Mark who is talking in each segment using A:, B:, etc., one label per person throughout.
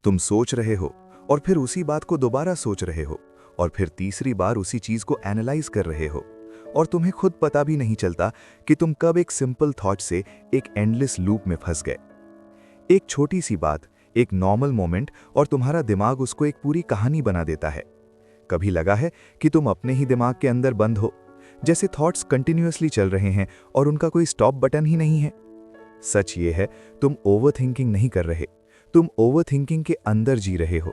A: तुम सोच रहे हो और फिर उसी बात को दोबारा सोच रहे हो और फिर तीसरी बार उसी चीज को एनालाइज कर रहे हो और तुम्हें खुद पता भी नहीं चलता कि तुम कब एक सिंपल थॉट से एक एंडलेस लूप में फंस गए। एक छोटी सी बात, एक नॉर्मल मोमेंट और तुम्हारा दिमाग उसको एक पूरी कहानी बना देता है। कभी लगा है कि तुम अपने ही दिमाग के अंदर बंद हो, जैसे थॉट्स कंटिन्यूअसली चल रहे हैं और उनका कोई स्टॉप बटन ही नहीं है। सच ये है, तुम ओवरथिंकिंग नहीं कर रहे, तुम ओवरथिंकिंग के अंदर जी रहे हो।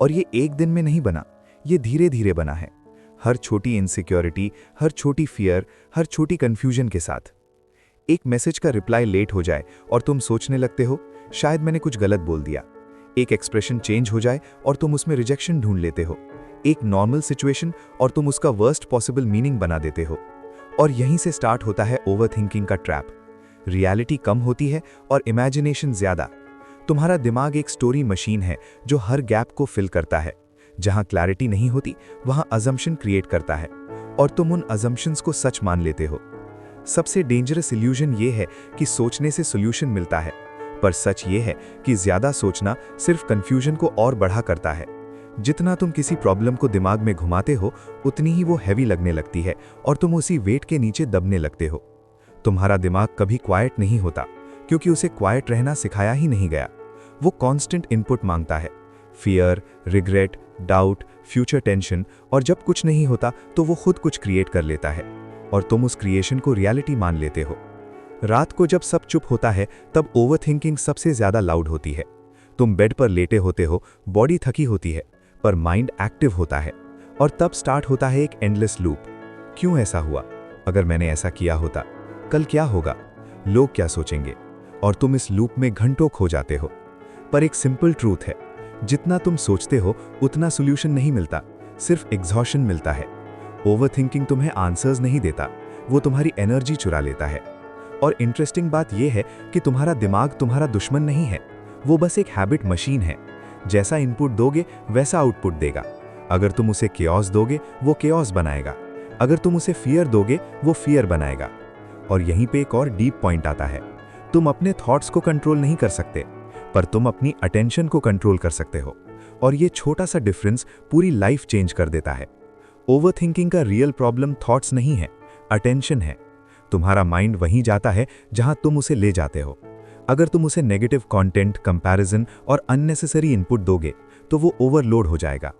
A: और ये एक दिन में नहीं बना, ये धीरे धीरे बना है। हर छोटी इनसिक्योरिटी, हर छोटी फियर, हर छोटी कंफ्यूजन के साथ। एक मैसेज का रिप्लाई लेट हो जाए और तुम सोचने लगते हो शायद मैंने कुछ गलत बोल दिया। एक एक्सप्रेशन चेंज हो जाए और तुम उसमें रिजेक्शन ढूंढ लेते हो। एक नॉर्मल सिचुएशन और तुम उसका वर्स्ट पॉसिबल मीनिंग बना देते हो। और यहीं से स्टार्ट होता है ओवरथिंकिंग का ट्रैप। रियलिटी कम होती है और इमेजिनेशन ज्यादा। तुम्हारा दिमाग एक स्टोरी मशीन है जो हर गैप को फिल करता है। जहां क्लैरिटी नहीं होती वहां अजम्पशन क्रिएट करता है और तुम उन अजम्पशंस को सच मान लेते हो। सबसे डेंजरस इल्यूजन ये है कि सोचने से सोल्यूशन मिलता है, पर सच ये है कि ज्यादा सोचना सिर्फ कंफ्यूजन को और बढ़ा करता है। जितना तुम किसी प्रॉब्लम को दिमाग में घुमाते हो उतनी ही वो हैवी लगने लगती है और तुम उसी वेट के नीचे दबने लगते हो। तुम्हारा दिमाग कभी क्वाइट नहीं होता क्योंकि उसे क्वाइट रहना सिखाया ही नहीं गया। वो कांस्टेंट इनपुट मांगता है, fear, regret, doubt, future tension, और जब कुछ नहीं होता तो वो खुद कुछ क्रिएट कर लेता है और तुम उस क्रिएशन को रियलिटी मान लेते हो। रात को जब सब चुप होता है तब ओवरथिंकिंग सबसे ज्यादा लाउड होती है। तुम बेड पर लेटे होते हो, बॉडी थकी होती है पर माइंड एक्टिव होता है और तब स्टार्ट होता है एक एंडलेस लूप। क्यों ऐसा हुआ? अगर मैंने ऐसा किया होता? कल क्या होगा? लोग क्या सोचेंगे? और तुम इस लूप में घंटों खो जाते हो। पर एक सिंपल ट्रूथ है, जितना तुम सोचते हो उतना सोल्यूशन नहीं मिलता, सिर्फ एग्जॉशन मिलता है। ओवरथिंकिंग तुम्हें आंसर्स नहीं देता, वो तुम्हारी एनर्जी चुरा लेता है। और इंटरेस्टिंग बात यह है कि तुम्हारा दिमाग तुम्हारा दुश्मन नहीं है, वो बस एक हैबिट मशीन है। जैसा इनपुट दोगे वैसा आउटपुट देगा। अगर तुम उसे केओस दोगे वो केओस बनाएगा, अगर तुम उसे फियर दोगे वो फियर बनाएगा। और यहीं पे एक और डीप पॉइंट आता है, तुम अपने थॉट्स को कंट्रोल नहीं कर सकते, पर तुम अपनी अटेंशन को कंट्रोल कर सकते हो। और ये छोटा सा डिफरेंस पूरी लाइफ चेंज कर देता है। ओवरथिंकिंग का रियल प्रॉब्लम थॉट्स नहीं है, अटेंशन है। तुम्हारा माइंड वहीं जाता है जहां तुम उसे ले जाते हो। अगर तुम उसे नेगेटिव कंटेंट, कंपैरिजन और अननेसेसरी इनपुट दोगे तो वो ओवरलोड हो जाएगा।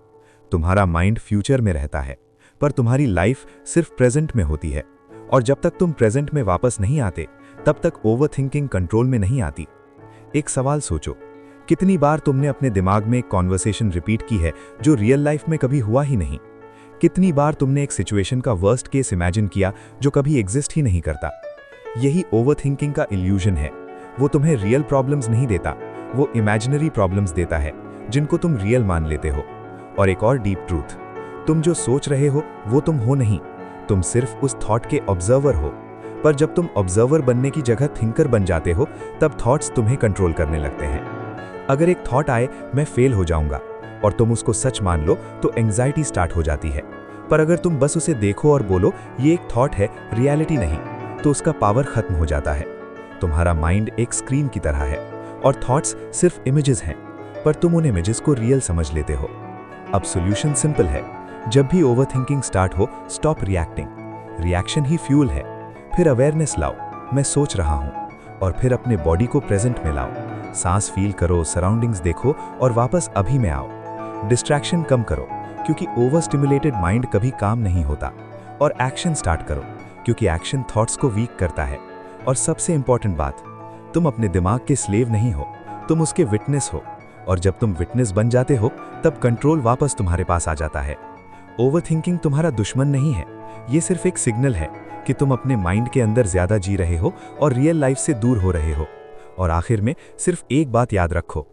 A: तुम्हारा माइंड फ्यूचर में रहता है, पर तुम्हारी लाइफ सिर्फ प्रेजेंट में होती है। और जब तक तुम प्रेजेंट में वापस नहीं आते तब तक ओवरथिंकिंग कंट्रोल में नहीं आती। एक सवाल सोचो, कितनी बार तुमने अपने दिमाग में एक कॉन्वर्सेशन रिपीट की है जो रियल लाइफ में कभी हुआ ही नहीं? कितनी बार तुमने एक सिचुएशन का वर्स्ट केस इमेजिन किया जो कभी एग्जिस्ट ही नहीं करता? यही ओवरथिंकिंग का इल्यूजन है। वो तुम्हें रियल प्रॉब्लम्स नहीं देता, वो इमेजिनरी प्रॉब्लम्स देता है जिनको तुम रियल मान लेते हो। और एक और डीप ट्रूथ, तुम जो सोच रहे हो वो तुम हो नहीं, तुम सिर्फ उस थॉट के ऑब्जर्वर हो। पर जब तुम ऑब्जर्वर बनने की जगह थिंकर बन जाते हो तब थॉट्स तुम्हें कंट्रोल करने लगते हैं। अगर एक थॉट आए मैं फेल हो जाऊंगा और तुम उसको सच मान लो तो एंग्जाइटी स्टार्ट हो जाती है। पर अगर तुम बस उसे देखो और बोलो ये एक थॉट है, रियलिटी नहीं, तो उसका पावर खत्म हो जाता है। तुम्हारा माइंड एक स्क्रीन की तरह है और थॉट्स सिर्फ इमेजेस हैं, पर तुम उन इमेजेस को रियल समझ लेते हो। अब सॉल्यूशन सिंपल है, जब भी ओवरथिंकिंग स्टार्ट हो स्टॉप रिएक्टिंग। रिएक्शन ही फ्यूल है। फिर अवेयरनेस लाओ, मैं सोच रहा हूं, और फिर अपने बॉडी को प्रेजेंट में लाओ। सांस फील करो, सराउंडिंग्स देखो और वापस अभी में आओ। डिस्ट्रैक्शन कम करो क्योंकि ओवर स्टिमुलेटेड माइंड कभी काम नहीं होता। और एक्शन स्टार्ट करो क्योंकि एक्शन थॉट्स को वीक करता है। और सबसे इंपॉर्टेंट बात, तुम अपने दिमाग के स्लेव नहीं हो, तुम उसके विटनेस हो। और जब तुम विटनेस बन जाते हो तब कंट्रोल वापस तुम्हारे पास आ जाता है। ओवरथिंकिंग तुम्हारा दुश्मन नहीं है, ये सिर्फ एक सिग्नल है कि तुम अपने माइंड के अंदर ज्यादा जी रहे हो और रियल लाइफ से दूर हो रहे हो। और आखिर में सिर्फ एक बात याद रखो,